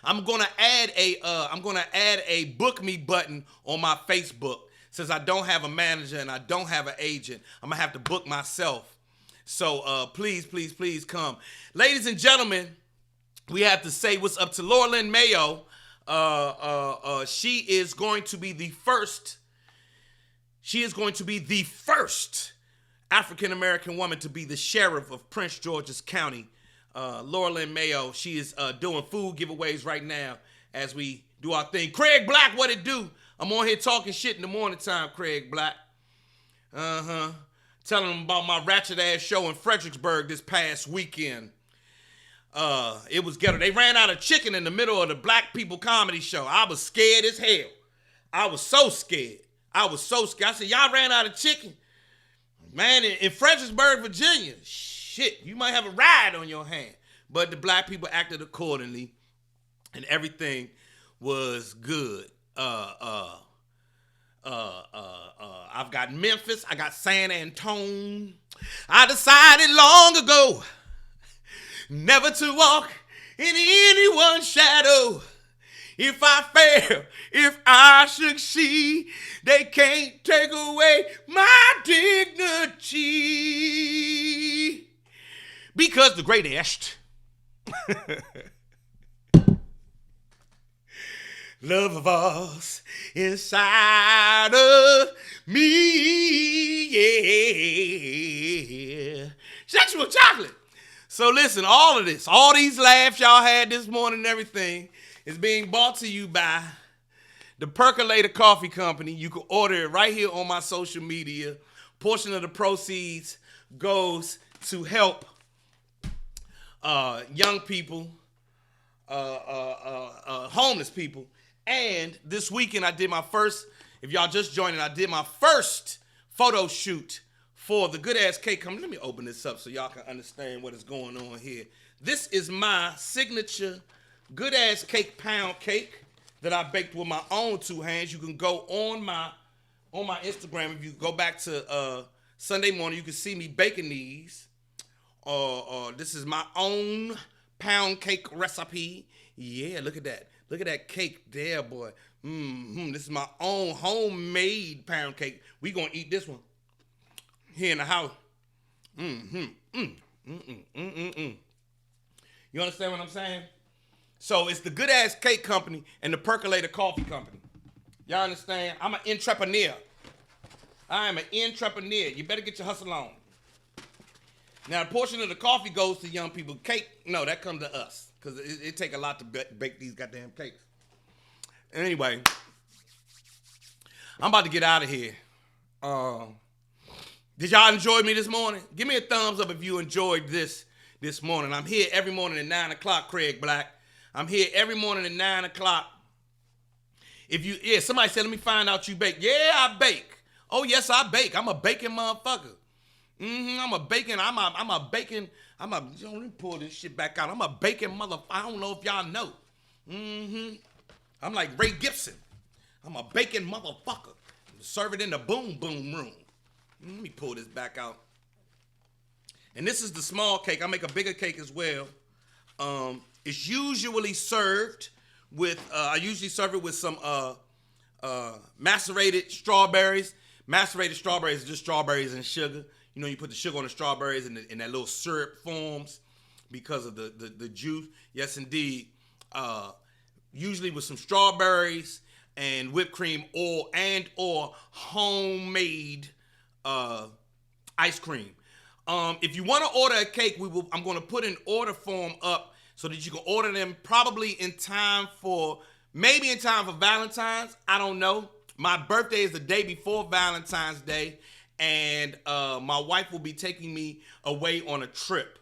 I'm gonna add a book me button on my Facebook. Since I don't have a manager and I don't have an agent, I'm gonna have to book myself. So please come. Ladies and gentlemen, we have to say what's up to Laura Lynn Mayo. She is going to be the first African American woman to be the sheriff of Prince George's County. Laura Lynn Mayo, she is doing food giveaways right now as we do our thing. Craig Black, what it do? I'm on here talking shit in the morning time, Craig Black. Telling them about my Ratchet ass show in Fredericksburg this past weekend. It was ghetto. They ran out of chicken in the middle of the black people comedy show. I was scared as hell. I was so scared. I said, y'all ran out of chicken? Man, in Fredericksburg, Virginia, shit, you might have a ride on your hand. But the black people acted accordingly. and everything was good. I've got Memphis. I got San Antone. I decided long ago never to walk in anyone's shadow. If I fail, if I succeed, they can't take away my dignity. Because the greatest love of us inside of me, yeah. Sexual chocolate. So listen, all of this, all these laughs y'all had this morning and everything is being brought to you by the Percolator Coffee Company. You can order it right here on my social media. Portion of the proceeds goes to help young people, homeless people. And this weekend I did my first, if y'all just joining, I did my first photo shoot for the Good Ass Cake Company. Let me open this up so y'all can understand what is going on here. This is my signature Good Ass Cake pound cake that I baked with my own two hands. You can go on my Instagram. If you go back to Sunday morning, you can see me baking these. This is my own pound cake recipe. Yeah, look at that. Look at that cake there, boy. This is my own homemade pound cake. We gonna eat this one here in the house. You understand what I'm saying? So it's the Good Ass Cake Company and the Percolator Coffee Company. Y'all understand? I'm an entrepreneur. I am an entrepreneur. You better get your hustle on. Now, a portion of the coffee goes to young people. Cake, no, that comes to us. Because it take a lot to bake these goddamn cakes. Anyway, I'm about to get out of here. Did y'all enjoy me this morning? Give me a thumbs up if you enjoyed this morning. I'm here every morning at 9 o'clock, Craig Black. I'm here every morning at 9 o'clock. Somebody said, let me find out you bake. Yeah, I bake. Oh, yes, I bake. I'm a baking motherfucker. I'm a baking, let me pull this shit back out. I'm a baking motherfucker. I don't know if y'all know. I'm like Ray Gibson. I'm a baking motherfucker. Serve it in the boom boom room. Let me pull this back out. And this is the small cake. I make a bigger cake as well. It's usually served with, I usually serve it with some macerated strawberries. Macerated strawberries are just strawberries and sugar. You know, you put the sugar on the strawberries and that little syrup forms because of the juice. Yes, indeed. Usually with some strawberries and whipped cream or homemade ice cream. If you want to order a cake, I'm going to put an order form up so that you can order them probably in time for Valentine's. I don't know. My birthday is the day before Valentine's Day. And my wife will be taking me away on a trip.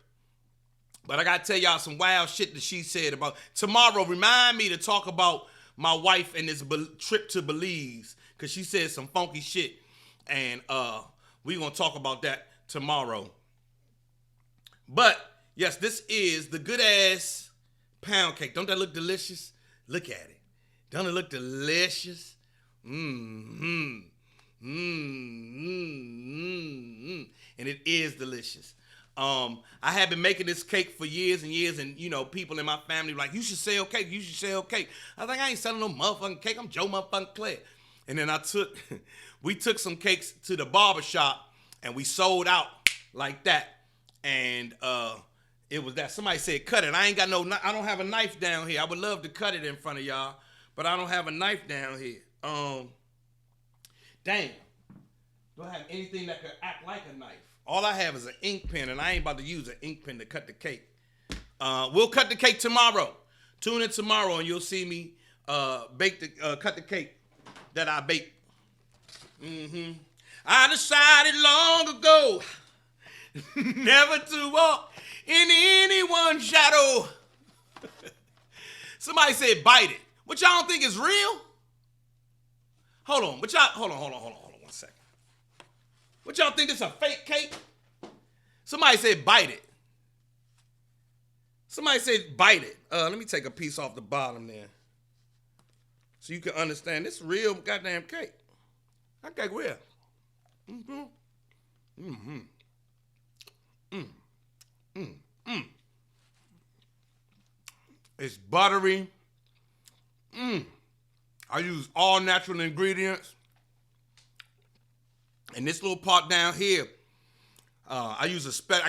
But I got to tell y'all some wild shit that she said about tomorrow. Remind me to talk about my wife and this trip to Belize. Because she said some funky shit. And we're going to talk about that tomorrow. But, yes, this is the Good Ass pound cake. Don't that look delicious? Look at it. Don't it look delicious? And it is delicious. I have been making this cake for years and years, and people in my family were like, you should sell cake, you should sell cake. I was like, I ain't selling no motherfucking cake, I'm Joe motherfucking Clair. And then we took some cakes to the barber shop and we sold out like that. And it was that. Somebody said cut it. I don't have a knife down here. I would love to cut it in front of y'all, but I don't have a knife down here. Damn. Don't have anything that could act like a knife. All I have is an ink pen, and I ain't about to use an ink pen to cut the cake. We'll cut the cake tomorrow. Tune in tomorrow, and you'll see me cut the cake that I baked. I decided long ago never to walk in anyone's shadow. Somebody said bite it. What y'all don't think is real? Hold on. Hold on 1 second. What y'all think this a fake cake? Somebody said bite it. Somebody said bite it. Let me take a piece off the bottom there. So you can understand this real goddamn cake. That cake real. Mm-hmm. Mm-hmm. Mm. Mm. Mm. It's buttery. Mm. I use all natural ingredients. And this little part down here, I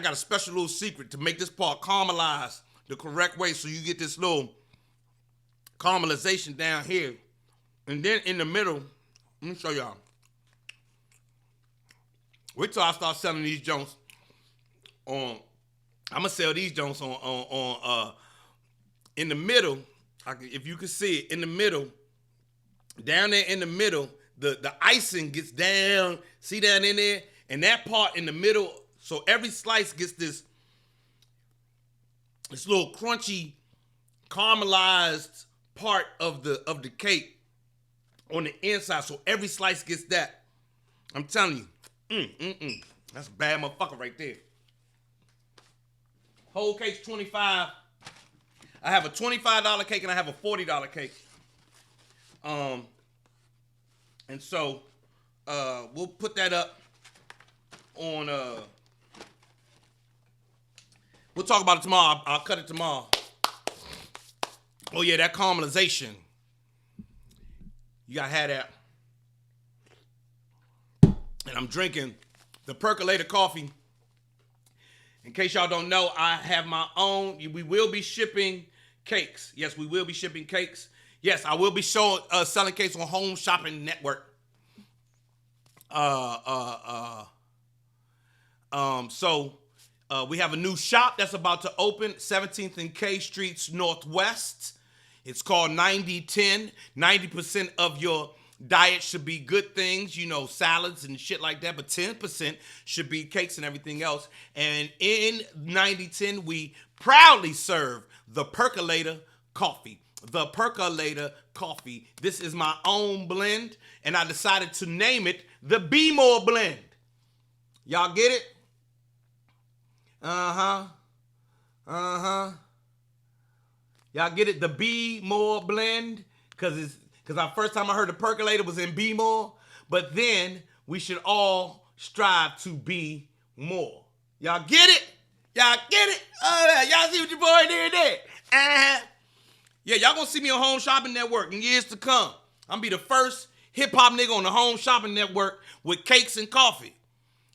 got a special little secret to make this part caramelize the correct way, so you get this little caramelization down here. And then in the middle, let me show y'all. Wait till I start selling these joints on. I'm gonna sell these joints on in the middle. If you can see it in the middle, down there in the middle, the icing gets down. See down in there, and that part in the middle. So every slice gets this little crunchy, caramelized part of the cake on the inside. So every slice gets that. I'm telling you, that's a bad motherfucker right there. Whole cake's $25. I have a $25 cake and I have a $40 cake. And so we'll put that up on. We'll talk about it tomorrow. I'll cut it tomorrow. Oh yeah, that caramelization. You gotta have that. And I'm drinking the Percolator Coffee. In case y'all don't know, I have my own. We will be shipping cakes. Yes, we will be shipping cakes. Yes, I will be selling cakes on Home Shopping Network. So we have a new shop that's about to open, 17th and K Streets Northwest. It's called 90-10. 90% of your diet should be good things, you know, salads and shit like that, but 10% should be cakes and everything else. And in 90-10, we proudly serve the Percolator Coffee. The Percolator Coffee. This is my own blend, and I decided to name it the Be More Blend. Y'all get it? Uh-huh. Y'all get it? The Be More Blend? Because our first time I heard the Percolator was in Be More, but then we should all strive to be more. Y'all get it? Y'all get it? Y'all see what your boy did there? Yeah, y'all gonna see me on Home Shopping Network in years to come. I'm gonna be the first hip-hop nigga on the Home Shopping Network with cakes and coffee.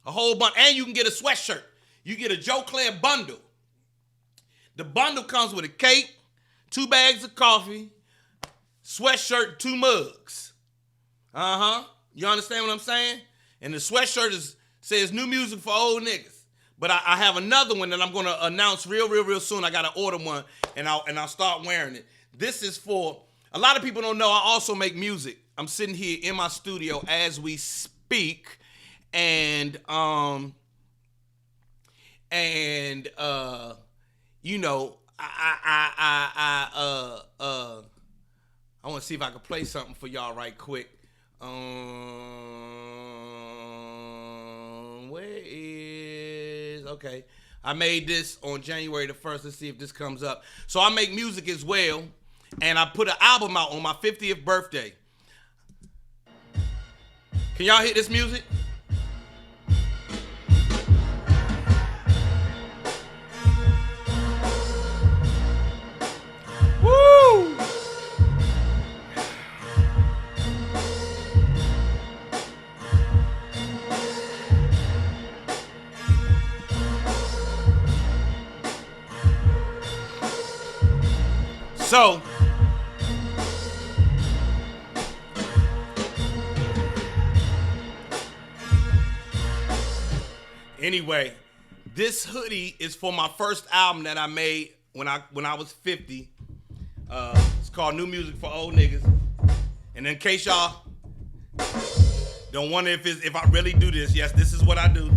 A whole bunch. And you can get a sweatshirt. You get a Joe Clair bundle. The bundle comes with a cake, 2 bags of coffee, sweatshirt, 2 mugs. You understand what I'm saying? And the sweatshirt says new music for old niggas. But I have another one that I'm gonna announce real soon. I gotta order one and I'll start wearing it. This is for, a lot of people don't know I also make music. I'm sitting here in my studio as we speak, and you know, I want to see if I can play something for y'all right quick. Okay. I made this on January the 1st. Let's see if this comes up. So I make music as well, and I put an album out on my 50th birthday. Can y'all hear this music? Woo! So, anyway, this hoodie is for my first album that I made when I was 50. It's called New Music for Old Niggas. And in case y'all don't wonder if I really do this, yes, this is what I do.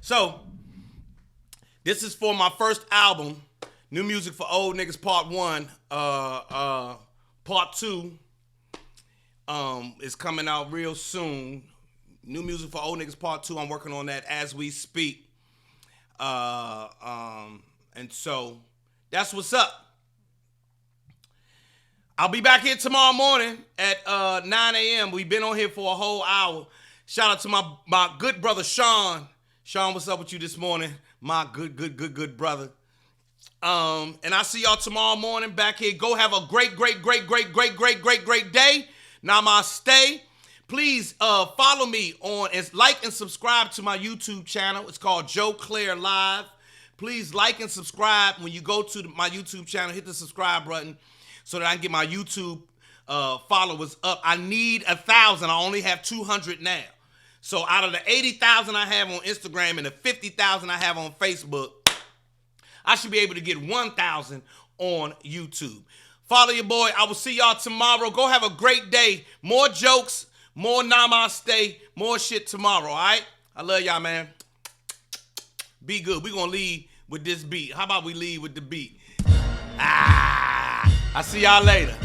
So, This is for my first album, New Music for Old Niggas Part 1. Part 2 is coming out real soon. New Music for Old Niggas Part 2. I'm working on that as we speak. And so that's what's up. I'll be back here tomorrow morning at 9 a.m. We've been on here for a whole hour. Shout out to my good brother Sean. Sean, what's up with you this morning? My good brother. And I'll see y'all tomorrow morning back here. Go have a great day. Namaste. Please follow me on and like and subscribe to my YouTube channel. It's called Joe Clair Live. Please like and subscribe when you go to my YouTube channel. Hit the subscribe button so that I can get my YouTube followers up. I need 1,000. I only have 200 now. So out of the 80,000 I have on Instagram and the 50,000 I have on Facebook, I should be able to get 1,000 on YouTube. Follow your boy. I will see y'all tomorrow. Go have a great day. More jokes, more namaste, more shit tomorrow, all right? I love y'all, man. Be good. We're going to lead with this beat. How about we lead with the beat? I see y'all later.